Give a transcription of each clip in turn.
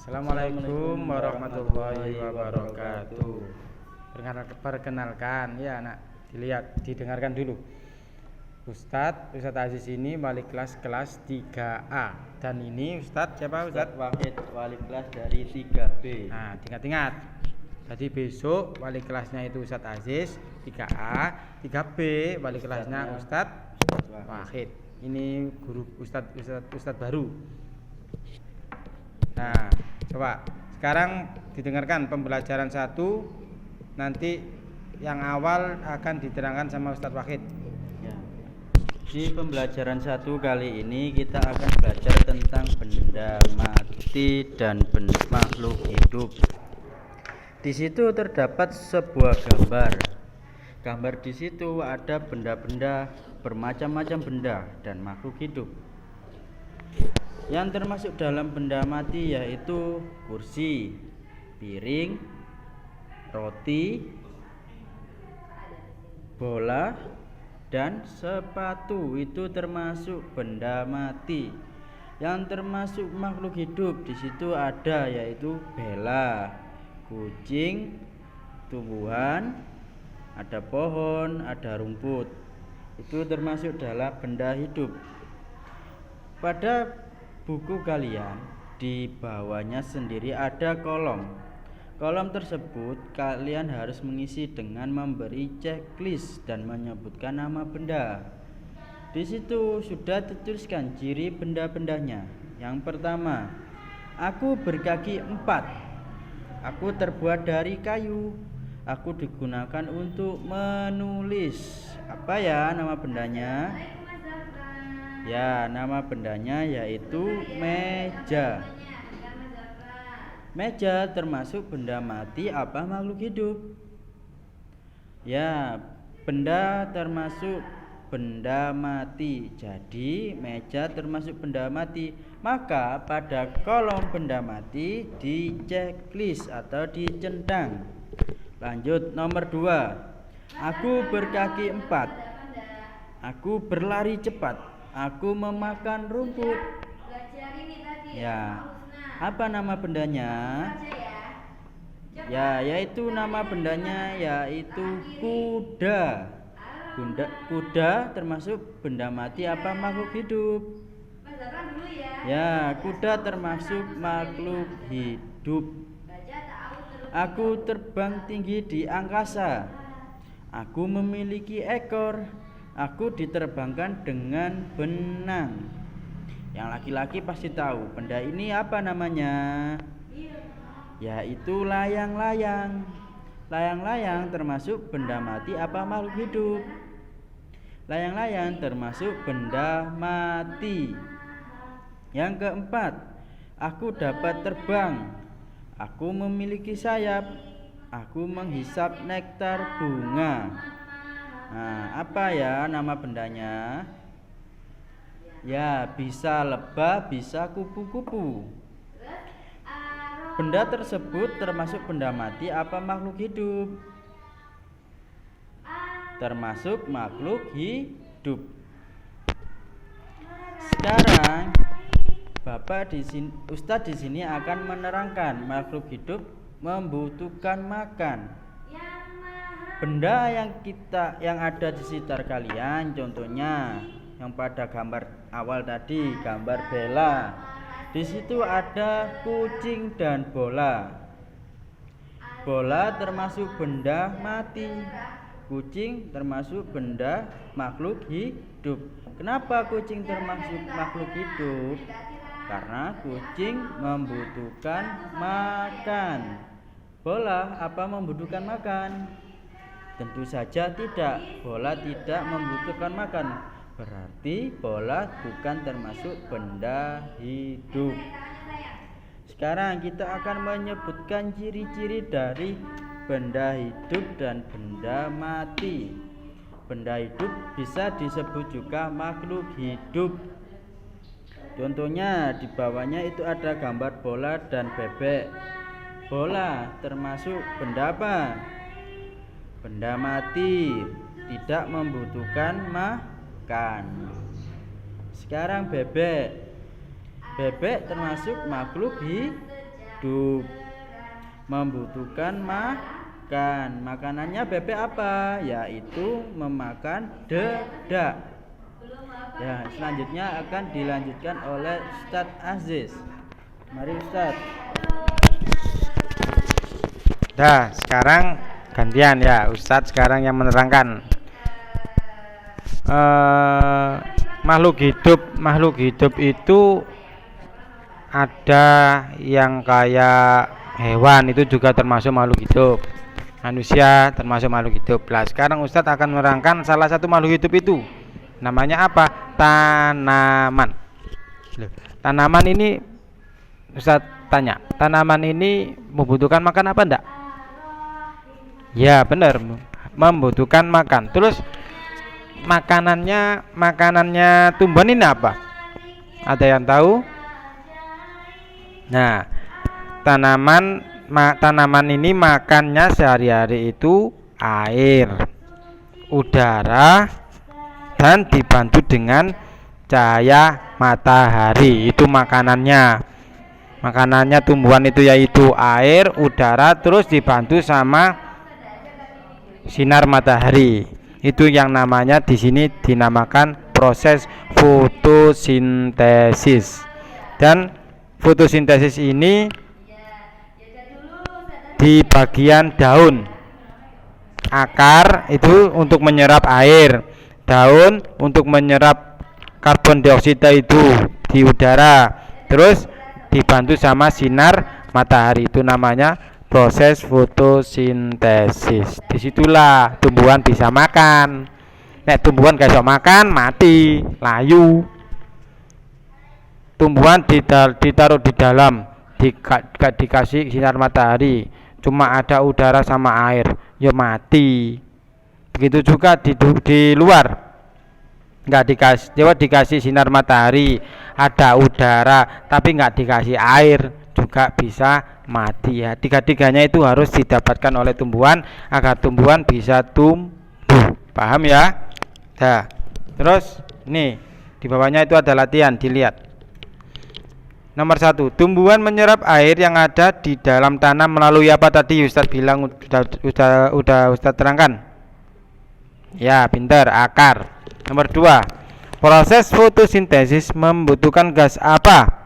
Assalamualaikum warahmatullahi wabarakatuh. Perkenalkan ya anak, didengarkan dulu. Ustadz Aziz ini wali kelas 3A. Dan ini Ustadz siapa Ustadz? Wahid, wali kelas dari 3B. Nah, ingat-ingat. Jadi besok wali kelasnya itu Ustadz Aziz 3A, 3B wali kelasnya Ustadz Wahid. Ini guru Ustadz baru. Nah, coba sekarang didengarkan pembelajaran 1. Nanti yang awal akan diterangkan sama Ustadz Wahid Ya. Di pembelajaran 1 kali ini kita akan belajar tentang benda mati dan makhluk hidup. Di situ terdapat sebuah gambar. Gambar di situ ada benda-benda, bermacam-macam benda dan makhluk hidup. Yang termasuk dalam benda mati yaitu kursi, piring, roti, bola, dan sepatu. Itu termasuk benda mati. Yang termasuk makhluk hidup di situ ada yaitu bela, kucing, tumbuhan, ada pohon, ada rumput. Itu termasuk dalam benda hidup. Pada buku kalian di bawahnya sendiri ada kolom. Kolom tersebut kalian harus mengisi dengan memberi checklist dan menyebutkan nama benda. Di situ sudah dituliskan ciri benda-bendanya. Yang pertama, aku berkaki 4. Aku terbuat dari kayu. Aku digunakan untuk menulis. Apa ya nama bendanya? Ya, nama bendanya yaitu meja. Meja termasuk benda mati apa makhluk hidup? Ya, benda termasuk benda mati. Jadi, meja termasuk benda mati. Maka pada kolom benda mati di checklist atau dicentang. Lanjut nomor 2. Aku berkaki 4. Aku berlari cepat. Aku memakan rumput. Ya, apa nama bendanya? Ya, yaitu nama bendanya yaitu kuda. Kuda termasuk benda mati apa makhluk hidup? Ya, kuda termasuk makhluk hidup. Aku terbang tinggi di angkasa. Aku memiliki ekor. Aku diterbangkan dengan benang. Yang laki-laki pasti tahu benda ini apa namanya? Yaitu layang-layang. Layang-layang termasuk benda mati apa makhluk hidup? Layang-layang termasuk benda mati. Yang keempat, aku dapat terbang. Aku memiliki sayap. Aku menghisap nektar bunga. Nah, apa ya nama bendanya? Ya, bisa lebah, bisa kupu-kupu. Benda tersebut termasuk benda mati apa makhluk hidup? Termasuk makhluk hidup. Sekarang Bapak di sini, Ustadz di sini akan menerangkan makhluk hidup membutuhkan makan. Benda yang ada di sekitar kalian, contohnya yang pada gambar awal tadi, gambar bela. Di situ ada kucing dan bola. Bola termasuk benda mati. Kucing termasuk benda makhluk hidup. Kenapa kucing termasuk makhluk hidup? Karena kucing membutuhkan makan. Bola apa membutuhkan makan? Tentu saja tidak. Bola tidak membutuhkan makan. Berarti bola bukan termasuk benda hidup. Sekarang kita akan menyebutkan ciri-ciri dari benda hidup dan benda mati. Benda hidup bisa disebut juga makhluk hidup. Contohnya di bawahnya itu ada gambar bola dan bebek. Bola termasuk benda apa? Benda mati, tidak membutuhkan makan. Sekarang bebek. Bebek termasuk makhluk hidup. Membutuhkan makan. Makanannya bebek apa? Yaitu memakan dedak. Ya, selanjutnya akan dilanjutkan oleh Ustadz Aziz. Mari Ustadz. Nah, sekarang gantian ya, Ustadz sekarang yang menerangkan. Makhluk hidup itu ada yang kayak hewan, itu juga termasuk makhluk hidup. Manusia termasuk makhluk hidup. Nah, sekarang Ustadz akan menerangkan salah satu makhluk hidup itu. Namanya apa? Tanaman. Tanaman ini Ustadz tanya, tanaman ini membutuhkan makan apa enggak? Ya, benar, membutuhkan makan. Terus makanannya tumbuhan ini apa? Ada yang tahu? Nah, tanaman ini makannya sehari-hari itu air, udara, dan dibantu dengan cahaya matahari. Itu makanannya. Makanannya tumbuhan itu yaitu air, udara, terus dibantu sama sinar matahari. Itu yang namanya di sini dinamakan proses fotosintesis. Dan fotosintesis ini di bagian daun. Akar itu untuk menyerap air, daun untuk menyerap karbon dioksida itu di udara, terus dibantu sama sinar matahari. Itu namanya proses fotosintesis. Disitulah tumbuhan bisa makan. Nek tumbuhan gak iso makan, mati, layu. Tumbuhan ditaruh di dalam, dikasih sinar matahari, cuma ada udara sama air, ya mati. Begitu juga di luar, nggak dikasih sinar matahari, ada udara tapi nggak dikasih air, juga bisa mati ya. Tiga-tiganya itu harus didapatkan oleh tumbuhan agar tumbuhan bisa tumbuh. Paham ya? Nah, terus nih di bawahnya itu ada latihan, dilihat. Nomor 1, tumbuhan menyerap air yang ada di dalam tanah melalui apa tadi? Ustadz bilang udah Ustadz terangkan. Ya, pintar, akar. Nomor 2, proses fotosintesis membutuhkan gas apa?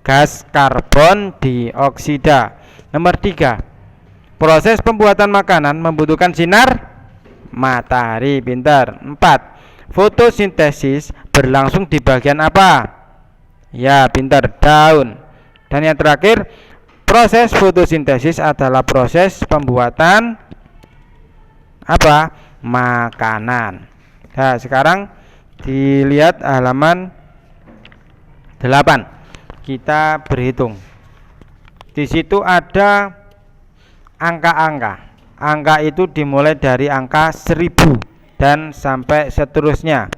Gas karbon dioksida. Nomor 3, proses pembuatan makanan membutuhkan sinar matahari. Pintar. 4, fotosintesis berlangsung di bagian apa? Ya, pintar, daun. Dan yang terakhir, proses fotosintesis adalah proses pembuatan apa? Makanan. Nah, sekarang dilihat halaman 8. Kita berhitung. Di situ ada angka-angka. Angka itu dimulai dari angka 1000 dan sampai seterusnya.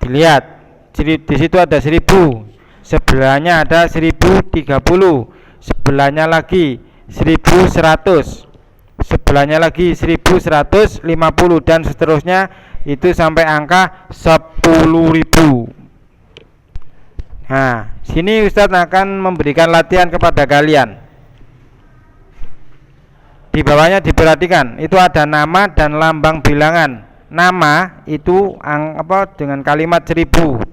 Dilihat. Di situ ada 1000, sebelahnya ada 1030, sebelahnya lagi 1100, sebelahnya lagi 1150 dan seterusnya itu sampai angka 10.000. Nah, sini Ustadz akan memberikan latihan kepada kalian. Di bawahnya diperhatikan, itu ada nama dan lambang bilangan. Nama itu dengan kalimat 1000.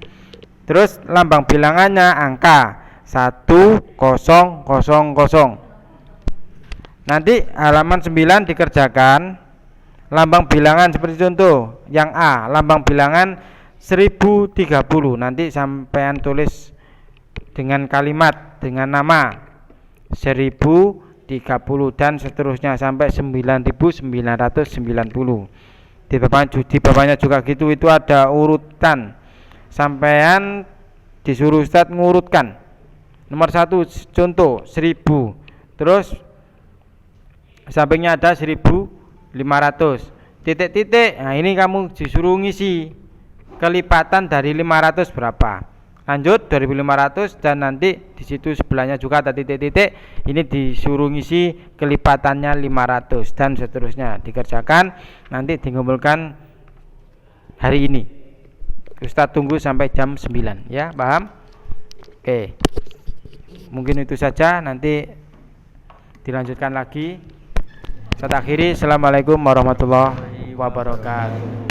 Terus lambang bilangannya angka 1000. Nanti halaman 9 dikerjakan lambang bilangan seperti contoh yang A, lambang bilangan 1030. Nanti sampean tulis dengan kalimat dengan nama 1030 dan seterusnya sampai 9990. Di bawahnya juga gitu, itu ada urutan. Sampean disuruh Ustadz ngurutkan. Nomor 1 contoh 1000. Terus sampingnya ada 1500. Titik-titik. Nah, ini kamu disuruh ngisi kelipatan dari 500 berapa. Lanjut 2500 dan nanti di situ sebelahnya juga ada titik-titik. Ini disuruh ngisi kelipatannya 500 dan seterusnya. Dikerjakan, nanti dikumpulkan hari ini. Ustadz tunggu sampai jam 9 ya, paham? Oke. mungkin itu saja, nanti dilanjutkan lagi. Saya akhiri, assalamualaikum warahmatullahi wabarakatuh.